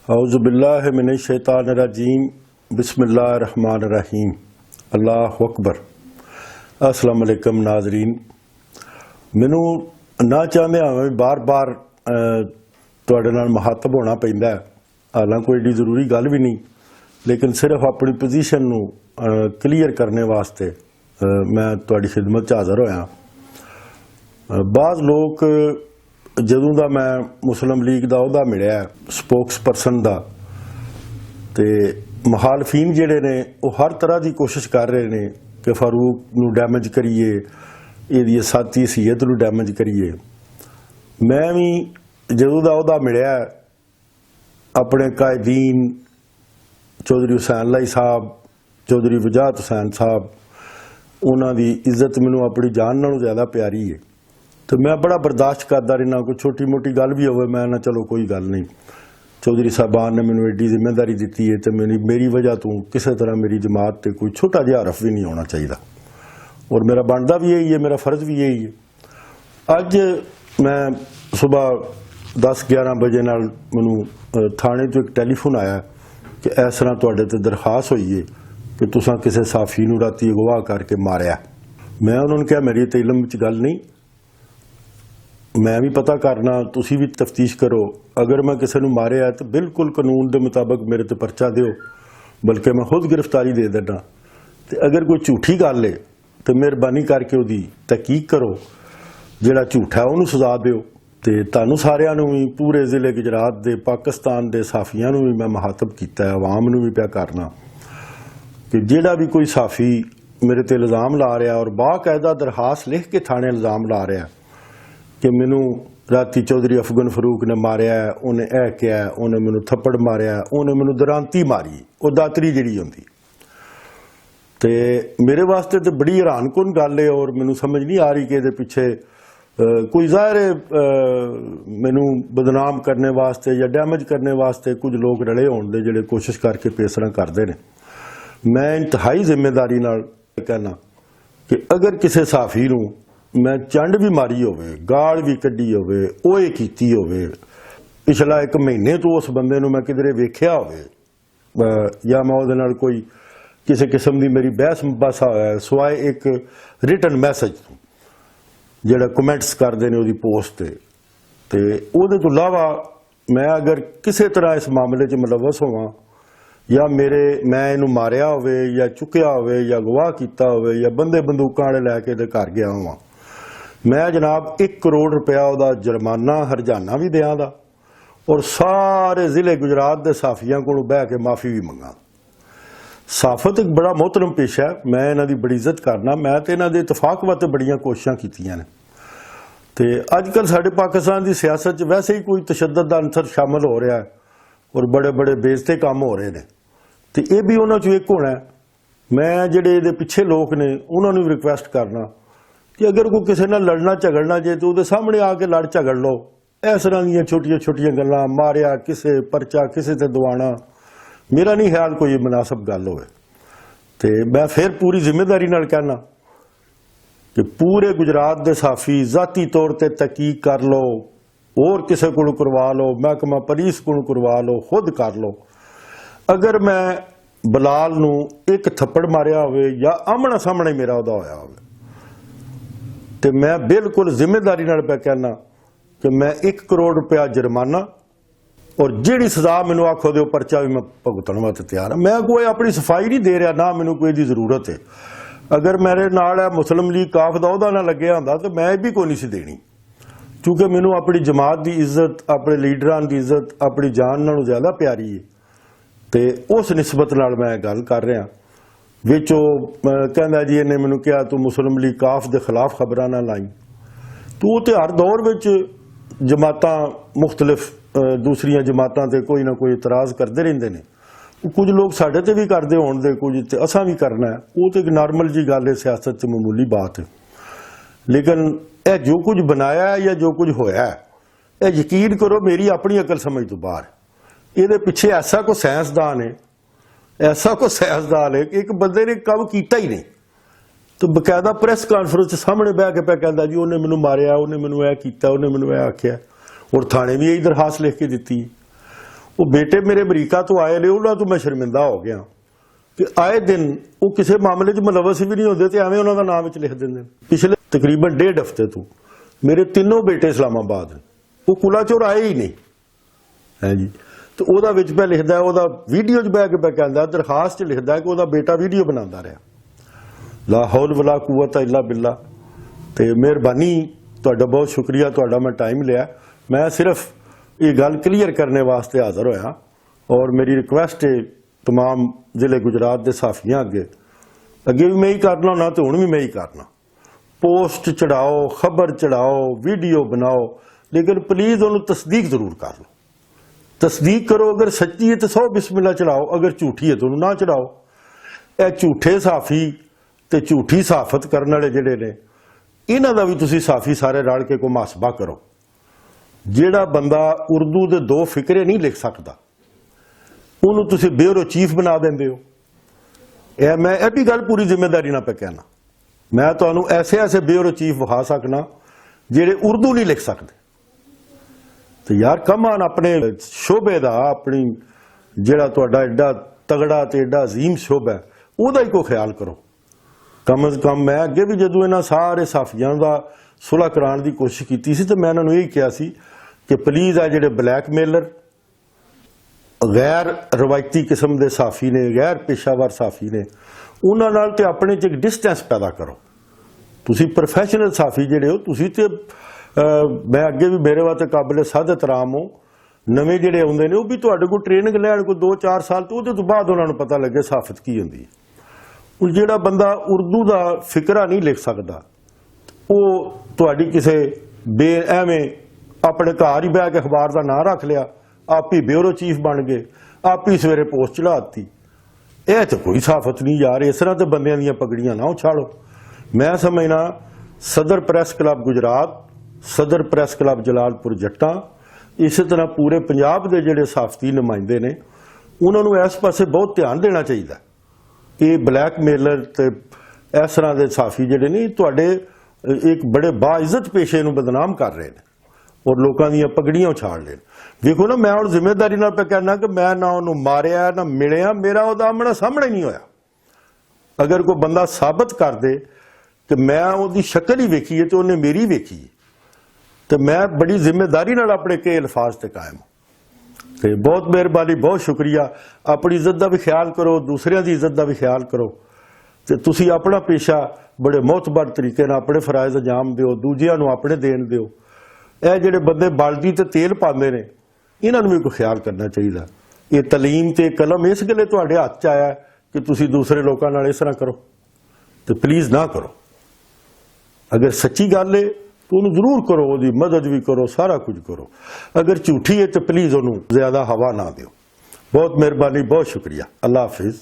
औज़ुबिल्लाहि मिनश्शैतानिर्रजीम बिस्मिल्लाहिर्रहमानिर्रहीम अल्लाहु अकबर। अस्सलाम वालेकुम नाज़रीन। मैनू ना चाहते हमें बार बार तुहाडे नाल मुखातब होना पैंदा है, हालांकि कोई एडी जरूरी गल भी नहीं, लेकिन सिर्फ अपनी पोजीशन नू क्लीयर करने वास्ते मैं तुहाडी खिदमत च हाज़र होया। बाज़ लोग जदों दा मैं मुस्लिम लीग दा अहुदा मिलिया स्पोक्स परसन दा, ते मुखालफीन जिहड़े ने वो हर तरह की कोशिश कर रहे ने कि फारूक नू डैमेज करिए, इहदी साथी हैसीयत नू डैमेज करिए। मैं भी जदों दा अहुदा मिलिया अपने कायदीन चौधरी हुसैन लाई साहब, चौधरी वजाहत हुसैन साहब, उन्हां दी इज्जत मैनू अपनी जान नालों ज़्यादा प्यारी है, तो मैं बड़ा बर्दाश्त करता रहना। कोई छोटी मोटी गल भी हो, मैं ना चलो कोई गल नहीं, चौधरी साहबान ने मैनू एडी जिम्मेदारी दी है, तो मेरी वजह तो किसी तरह मेरी जमात से कोई छोटा जिहा हरफ भी नहीं होना चाहिए, और मेरा बनता भी यही है, मेरा फर्ज भी यही है। अज मैं सुबह 10-11 बजे नाल मैनू थाने तो एक टैलीफोन आया कि इस तरह तुहाडे ते दरखास्त हुई है कि तुसां किसी साफी नू राती अगवा करके मारिया। मैं उन्होंने कहा मेरी तो इलम च गल नहीं, मैं भी पता करना, तुसी भी तफ्तीश करो। अगर मैं किसी को मारिया तो बिल्कुल कानून के मुताबिक मेरे ते परचा दिओ, बल्कि मैं खुद गिरफ्तारी दे देना। तो अगर कोई झूठी गल है तो मेहरबानी करके उहदी तहकीक करो, जिहड़ा झूठा उहनूं सज़ा दिओ। तो तुहानूं सारिआं नूं भी, पूरे जिले गुजरात दे, पाकिस्तान दे साफियां नूं भी मैं मुखातब कीता है, आवाम नूं भी पिया करना कि जिहड़ा भी कोई साफी मेरे ते इल्ज़ाम ला रहा और बाकायदा दरखास्त लिख के थाने इल्ज़ाम ला रहा कि मैनू राती चौधरी अफगन फरूक ने मारिया, उन्हें यह किया, उन्हें मैनू थप्पड़ मारिया, उन्हें मैनू दरांती मारी, वो दातरी जिहड़ी होंदी, ते मेरे वास्ते तो बड़ी हैरानकुन गल है। और मैनू समझ नहीं आ रही कि इहदे पिछे कोई ज़ाहिर मैनू बदनाम करने वास्ते या डैमेज करने वास्ते कुछ लोग रले होण दे, जिहड़े कोशिश करके पेसरा करते हैं। मैं इंतहाई जिम्मेदारी नाल कहना कि अगर किसी साफी नूं मैं चंड भी मारी होवे, गाल भी कड्डी होवे, ओए कीती होवे, पिछला 1 महीने तो उस बंदे नूं मैं किधरे वेख्या होवे, या मैं उहदे नाल कोई किसी किस्म की मेरी बहस मुबासा होया सिवाय एक रिटन मैसेज तो जिहड़ा कमेंट्स करते हैं उहदी पोस्ट ते उहदे तो इलावा मैं अगर किसी तरह इस मामले च मुलवस होवां, या मैं इनू मारिया होवे या चुक्या होवे या गवाह किया होवे या बंदे बंदूकां वाले लैके इहदे घर गया होवां, मैं जनाब 1 करोड़ रुपया उहदा जुर्माना हरजाना भी दियां दा, और सारे जिले गुजरात के साफियां को बह के माफ़ी भी मंगा। साफत एक बड़ा मोहतरम पेशा है, मैं इन्हां दी बड़ी इज्जत करना, मैं तो इन्हां दे इतफाक वास्ते बड़ियां कोशिशां कीतियां ने। ते अजकल साडे पाकिस्तान की सियासत वैसे ही कोई तशद्दद दा अंसर शामिल हो रहा है और बड़े बड़े बेइज्जते काम हो रहे हैं, तो यह भी उन्हां चों एक होना है। मैं जिहड़े इहदे पिछे लोग ने उन्हां नूं रिक्वेस्ट करना कि अगर कोई किसी नाल लड़ना झगड़ना जे तो उहदे सामने आके लड़ झगड़ लो। इस तरह दी छोटिया छोटिया गल्लां, मारिया किसे, परचा किसे ते दवाना, मेरा नहीं ख्याल कोई मुनासिब गल होवे। ते मैं फिर पूरी जिम्मेदारी नाल कहना कि पूरे गुजरात दे साफी जाती तौर पर तहकीक कर लो, और किसी को करवा लो, महकमा पुलिस को करवा लो, खुद कर लो। अगर मैं बलाल नूं 1 थप्पड़ मारिया होवे या आमना सामने मेरा उहदा होया होवे, तो मैं बिल्कुल जिम्मेदारी नाल पे कहना कि मैं 1 करोड़ रुपया जुर्माना और जिहड़ी सज़ा मैनू आखो दे परचा भी मैं भुगतण वास्ते तैयार हाँ। मैं कोई अपनी सफाई नहीं दे रहा, ना मैनू कोई दी जरूरत है। अगर मेरे नाल मुस्लिम लीग काफ दा उहदा ना लग्या हुंदा तो मैं भी कोई नहीं सी देनी, क्योंकि मैनू अपनी जमात की इज्जत, अपने लीडरां की इज्जत अपनी जान नालों ज़्यादा प्यारी है। तो उस निस्बत नाल मैं गल कर रहा। विच कहंदा जी इन्हें मैनू कहा तू मुस्लिम लीग काफ के खिलाफ खबरां ना लाई, तो वो हर दौर विच जमातां मुख्तलिफ दूसरिया जमातां ते कोई ना कोई इतराज़ करते रहिंदे ने। कुछ लोग साडे ते भी करदे होण दे, कुछ ते असां भी करना है, वो तो एक नॉर्मल जी गल है, सियासत च मामूली बात है। लेकिन यह जो कुछ बनाया है या जो कुछ होया है, यह यकीन करो मेरी अपनी अकल समझ तो बाहर। ये पिछे ऐसा को साइंसदान है, ऐसा को साइंसदान है कि एक बंदे ने काम किया ही नहीं, तो बकायदा प्रेस कॉन्फ्रेंस सामने बह के पे कहता जी उन्हें मैनू मारिया, उन्हें मैनू यह किया, उन्हें मैनू यह आख्या, और थाने भी यही दरखास्त लिख के दी। ਉਹ ਬੇਟੇ ਮੇਰੇ ਅਮਰੀਕਾ ਤੋਂ ਆਏ ਨੇ, ਉਹਨਾਂ ਤੋਂ ਮੈਂ ਸ਼ਰਮਿੰਦਾ ਹੋ ਗਿਆ ਕਿ ਆਏ ਦਿਨ ਉਹ ਕਿਸੇ ਮਾਮਲੇ 'ਚ ਮੁਲਵਸ ਵੀ ਨਹੀਂ ਹੁੰਦੇ ਤੇ ਐਵੇਂ ਉਹਨਾਂ ਦਾ ਨਾਮ ਵਿੱਚ ਲਿਖ ਦਿੰਦੇ ਨੇ। ਪਿਛਲੇ ਤਕਰੀਬਨ 1.5 ਹਫ਼ਤੇ ਤੋਂ ਮੇਰੇ ਤਿੰਨੋਂ ਬੇਟੇ ਇਸਲਾਮਾਬਾਦ ਨੇ, ਉਹ ਕੁਲਾ ਚੋਰ ਆਏ ਹੀ ਨਹੀਂ ਹੈ ਜੀ। ਤੇ ਉਹਦਾ ਵਿੱਚ ਮੈਂ ਲਿਖਦਾ, ਉਹਦਾ ਵੀਡੀਓ 'ਚ ਬਹਿ ਕੇ ਮੈਂ ਕਹਿੰਦਾ, ਦਰਖਾਸਤ 'ਚ ਲਿਖਦਾ ਕਿ ਉਹਦਾ ਬੇਟਾ ਵੀਡੀਓ ਬਣਾਉਂਦਾ ਰਿਹਾ। ਲਾ ਹੌਲ ਵਲਾ ਕੁਵਤ ਇਲਾ ਬਿल्ला। ਤੇ ਮਿਹਰਬਾਨੀ, ਤੁਹਾਡਾ ਬਹੁਤ ਸ਼ੁਕਰੀਆ, ਤੁਹਾਡਾ ਮੈਂ ਟਾਈਮ ਲਿਆ। ਮੈਂ ਸਿਰਫ ਇਹ ਗੱਲ ਕਲੀਅਰ ਕਰਨੇ ਵਾਸਤੇ ਹਾਜ਼ਰ ਹੋਇਆ ਔਰ ਮੇਰੀ ਰਿਕੁਐਸਟ ਹੈ तमाम ਜ਼ਿਲ੍ਹੇ ਗੁਜਰਾਤ ਦੇ ਸਾਫੀਆਂ ਅੱਗੇ ਵੀ ਮੈਂ ਹੀ ਕਰਨਾ ਹੁੰਦਾ ਤੇ ਹੁਣ ਵੀ ਮੈਂ ਹੀ ਕਰਨਾ। ਪੋਸਟ ਚੜਾਓ, ਖਬਰ ਚੜਾਓ, ਵੀਡੀਓ ਬਣਾਓ, ਲੇਕਿन ਪਲੀਜ਼ ਉਹਨੂੰ ਤਸਦੀਕ ਜ਼ਰੂਰ ਕਰ ਲਓ। ਤਸਦੀਕ ਕਰੋ, ਅਗਰ ਸੱਚੀ ਹੈ ਤਾਂ 100 ਬਿਸਮਿल्ला ਚੜਾਓ, ਅਗਰ ਝੂਠੀ ਹੈ ਤਾਂ ਉਹਨੂੰ ਨਾ ਚੜਾਓ। ਇਹ ਝੂਠੇ ਸਾਫੀ ਤੇ ਝੂਠੀ ਸਾਫਤ ਕਰਨ ਵਾਲੇ ਜਿਹੜੇ ਨੇ, ਇਹਨਾਂ ਦਾ ਵੀ ਤੁਸੀਂ ਸਾਫੀ ਸਾਰੇ ਰਲ ਕੇ ਕੋਈ ਮੁਹਾਸਬਾ ਕਰੋ। ਜਿਹੜਾ ਬੰਦਾ ਉਰਦੂ ਦੇ 2 ਫਿਕਰੇ ਨਹੀਂ ਲਿਖ ਸਕਦਾ, ਉਹਨੂੰ ਤੁਸੀਂ ਬਿਊਰੋ ਚੀਫ ਬਣਾ ਦਿੰਦੇ ਹੋ। ਇਹ ਮੈਂ ਇਹ ਵੀ ਗੱਲ ਪੂਰੀ ਜ਼ਿੰਮੇਵਾਰੀ ਨਾਲ ਕਹਿਣਾ, ਮੈਂ ਤੁਹਾਨੂੰ ਐਸੇ ਬਿਊਰੋ ਚੀਫ ਵਿਖਾ ਸਕਣਾ ਜਿਹੜੇ ਉਰਦੂ ਨਹੀਂ ਲਿਖ ਸਕਦੇ। ਤੇ ਯਾਰ ਕਮਾਨ ਆਪਣੇ ਸ਼ੋਬੇ ਦਾ, ਆਪਣੀ ਜਿਹੜਾ ਤੁਹਾਡਾ ਐਡਾ ਤਗੜਾ ਤੇ ਐਡਾ ਅਜ਼ੀਮ ਸ਼ੋਬਾ ਹੈ, ਉਹਦਾ ਹੀ ਕੋਈ ਖਿਆਲ ਕਰੋ। ਕਮ ਅਜ਼ ਕਮ ਮੈਂ ਅੱਗੇ ਵੀ ਜਦੋਂ ਇਹਨਾਂ ਸਾਰੇ ਸਾਫੀਆਂ ਦਾ ਸੁਲ੍ਹਾ ਕਰਾਉਣ ਦੀ ਕੋਸ਼ਿਸ਼ ਕੀਤੀ ਸੀ ਤੇ ਮੈਂ ਇਹਨਾਂ ਨੂੰ ਇਹ ਕਿਹਾ ਸੀ ਕਿ ਪਲੀਜ਼ ਆ ਜਿਹੜੇ ਬਲੈਕਮੇਲਰ, ਗੈਰ ਰਵਾਇਤੀ ਕਿਸਮ ਦੇ ਸਾਫੀ ਨੇ, ਗੈਰ ਪੇਸ਼ਾਵਰ ਸਾਫੀ ਨੇ, ਉਹਨਾਂ ਨਾਲ ਤੇ ਆਪਣੇ 'ਚ ਇੱਕ ਡਿਸਟੈਂਸ ਪੈਦਾ ਕਰੋ। ਤੁਸੀਂ ਪ੍ਰੋਫੈਸ਼ਨਲ ਸਾਫੀ ਜਿਹੜੇ ਹੋ, ਤੁਸੀਂ ਤੇ ਮੈਂ ਅੱਗੇ ਵੀ ਮੇਰੇ ਵਾਸਤੇ ਕਾਬਿਲ ਸਦ ਇਤਰਾਮ ਹੋ। ਨਵੇਂ ਜਿਹੜੇ ਆਉਂਦੇ ਨੇ ਉਹ ਵੀ ਤੁਹਾਡੇ ਕੋਲ ਟ੍ਰੇਨਿੰਗ ਲੈਣ ਕੋਈ 2-4 ਸਾਲ ਤੋਂ, ਉਹਦੇ ਤੋਂ ਬਾਅਦ ਉਹਨਾਂ ਨੂੰ ਪਤਾ ਲੱਗੇ ਸਾਫਤ ਕੀ ਹੁੰਦੀ ਹੈ। ਉਹ ਜਿਹੜਾ ਬੰਦਾ ਉਰਦੂ ਦਾ ਫਿਕਰਾ ਨਹੀਂ ਲਿਖ ਸਕਦਾ, ਉਹ ਤੁਹਾਡੀ ਕਿਸੇ ਐਵੇਂ ਆਪਣੇ ਘਰ ਹੀ ਬਹਿ ਕੇ ਅਖਬਾਰ ਦਾ ਨਾਂ ਰੱਖ ਲਿਆ, ਆਪ ਹੀ ਬਿਊਰੋ ਚੀਫ ਬਣ ਗਏ, ਆਪ ਹੀ ਸਵੇਰੇ ਪੋਸਟ ਚੜਾ ਦਿੱਤੀ। ਇਹ ਤਾਂ ਕੋਈ ਸਾਫਤ ਨਹੀਂ ਯਾਰ। ਇਸ ਤਰ੍ਹਾਂ ਤੇ ਬੰਦਿਆਂ ਦੀਆਂ ਪਗੜੀਆਂ ਨਾ ਉਛਾਲੋ। ਮੈਂ ਸਮਝਣਾ ਸਦਰ ਪ੍ਰੈਸ ਕਲੱਬ ਗੁਜਰਾਤ, ਸਦਰ ਪ੍ਰੈਸ ਕਲੱਬ ਜਲਾਲਪੁਰ ਜੱਟਾਂ, ਇਸੇ ਤਰ੍ਹਾਂ ਪੂਰੇ ਪੰਜਾਬ ਦੇ ਜਿਹੜੇ ਸਾਫਤੀ ਨੁਮਾਇੰਦੇ ਨੇ, ਉਹਨਾਂ ਨੂੰ ਇਸ ਪਾਸੇ ਬਹੁਤ ਧਿਆਨ ਦੇਣਾ ਚਾਹੀਦਾ। ਇਹ ਬਲੈਕਮੇਲਰ ਤੇ ਇਸ ਤਰ੍ਹਾਂ ਦੇ ਸਾਫੀ ਜਿਹੜੇ ਨੇ, ਤੁਹਾਡੇ ਇੱਕ ਬੜੇ ਬਾਇਜ਼ਤ ਪੇਸ਼ੇ ਨੂੰ ਬਦਨਾਮ ਕਰ ਰਹੇ ਨੇ ਔਰ ਲੋਕਾਂ ਦੀਆਂ ਪਗੜੀਆਂ ਉਛਾਲ ਰਹੇ ਨੇ। ਦੇਖੋ ਨਾ, ਮੈਂ ਹੁਣ ਜ਼ਿੰਮੇਵਾਰੀ ਨਾਲ ਕਹਿਣਾ ਕਿ ਮੈਂ ਨਾ ਉਹਨੂੰ ਮਾਰਿਆ ਨਾ ਮਿਲਿਆ, ਮੇਰਾ ਉਹਦਾ ਆਮਣਾ ਸਾਹਮਣੇ ਨਹੀਂ ਹੋਇਆ। ਅਗਰ ਕੋਈ ਬੰਦਾ ਸਾਬਤ ਕਰ ਦੇ ਕਿ ਮੈਂ ਉਹਦੀ ਸ਼ਕਲ ਹੀ ਵੇਖੀ ਹੈ ਤੇ ਉਹਨੇ ਮੇਰੀ ਵੇਖੀ ਹੈ, ਤੇ ਮੈਂ ਬੜੀ ਜ਼ਿੰਮੇਵਾਰੀ ਨਾਲ ਆਪਣੇ ਕੇ ਅਲਫਾਜ਼ ਤੇ ਕਾਇਮ। ਤੇ ਬਹੁਤ ਮਿਹਰਬਾਨੀ, ਬਹੁਤ ਸ਼ੁਕਰੀਆ। ਆਪਣੀ ਇੱਜ਼ਤ ਦਾ ਵੀ ਖਿਆਲ ਕਰੋ, ਦੂਸਰਿਆਂ ਦੀ ਇੱਜ਼ਤ ਦਾ ਵੀ ਖਿਆਲ ਕਰੋ, ਤੇ ਤੁਸੀਂ ਆਪਣਾ ਪੇਸ਼ਾ ਬੜੇ ਮੁਅਤਬਰ ਤਰੀਕੇ ਨਾਲ ਆਪਣੇ ਫਰਾਇਜ਼ ਅੰਜਾਮ ਦਿਓ, ਦੂਜਿਆਂ ਨੂੰ ਆਪਣੇ ਦੇਣ ਦਿਓ। ਇਹ ਜਿਹੜੇ ਬੰਦੇ ਬਾਲਟੀ ਤੇ ਤੇਲ ਪਾਉਂਦੇ ਨੇ, ਇਹਨਾਂ ਨੂੰ ਵੀ ਕੋਈ ਖਿਆਲ ਕਰਨਾ ਚਾਹੀਦਾ। ਇਹ ਤਾਲੀਮ ਤੇ ਕਲਮ ਇਸ ਗੱਲੇ ਤੁਹਾਡੇ ਹੱਥ 'ਚ ਆਇਆ ਕਿ ਤੁਸੀਂ ਦੂਸਰੇ ਲੋਕਾਂ ਨਾਲ ਇਸ ਤਰ੍ਹਾਂ ਕਰੋ, ਤੇ ਪਲੀਜ਼ ਨਾ ਕਰੋ। ਅਗਰ ਸੱਚੀ ਗੱਲ ਹੈ ਤਾਂ ਉਹਨੂੰ ਜ਼ਰੂਰ ਕਰੋ, ਉਹਦੀ ਮਦਦ ਵੀ ਕਰੋ, ਸਾਰਾ ਕੁਝ ਕਰੋ। ਅਗਰ ਝੂਠੀ ਹੈ ਤਾਂ ਪਲੀਜ਼ ਉਹਨੂੰ ਜ਼ਿਆਦਾ ਹਵਾ ਨਾ ਦਿਓ। ਬਹੁਤ ਮਿਹਰਬਾਨੀ, ਬਹੁਤ ਸ਼ੁਕਰੀਆ। ਅੱਲਾ ਹਾਫਿਜ਼।